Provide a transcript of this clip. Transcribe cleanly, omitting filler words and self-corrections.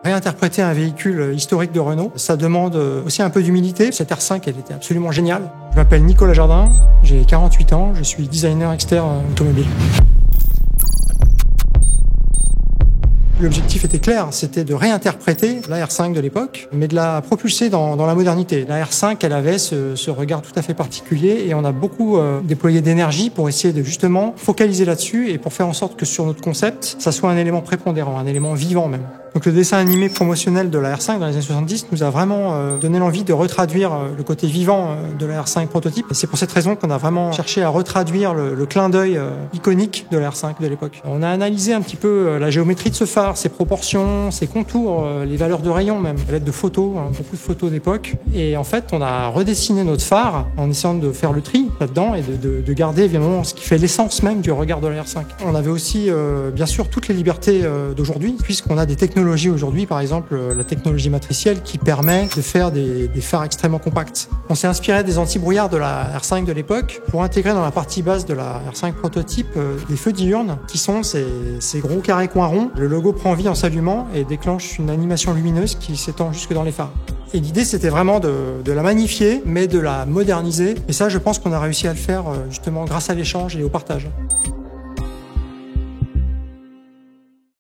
Réinterpréter un véhicule historique de Renault, ça demande aussi un peu d'humilité. Cette R5, elle était absolument géniale. Je m'appelle Nicolas Jardin, j'ai 48 ans, je suis designer externe automobile. L'objectif était clair, c'était de réinterpréter la R5 de l'époque, mais de la propulser dans la modernité. La R5, elle avait ce regard tout à fait particulier et on a beaucoup déployé d'énergie pour essayer de justement focaliser là-dessus et pour faire en sorte que sur notre concept, ça soit un élément prépondérant, un élément vivant même. Donc le dessin animé promotionnel de la R5 dans les années 70 nous a vraiment donné l'envie de retraduire le côté vivant de la R5 prototype. Et c'est pour cette raison qu'on a vraiment cherché à retraduire le clin d'œil iconique de la R5 de l'époque. On a analysé un petit peu la géométrie de ce phare, ses proportions, ses contours, les valeurs de rayon même, à l'aide de photos, beaucoup de photos d'époque. Et en fait, on a redessiné notre phare en essayant de faire le tri là-dedans et de garder évidemment ce qui fait l'essence même du regard de la R5. On avait aussi bien sûr toutes les libertés d'aujourd'hui, puisqu'on a des technologies aujourd'hui, par exemple la technologie matricielle qui permet de faire des phares extrêmement compacts. On s'est inspiré des anti-brouillards de la R5 de l'époque pour intégrer dans la partie basse de la R5 prototype des feux diurnes qui sont ces gros carrés coins ronds. Le logo prend vie en s'allumant et déclenche une animation lumineuse qui s'étend jusque dans les phares. Et l'idée, c'était vraiment de la magnifier, mais de la moderniser. Et ça, je pense qu'on a réussi à le faire justement grâce à l'échange et au partage.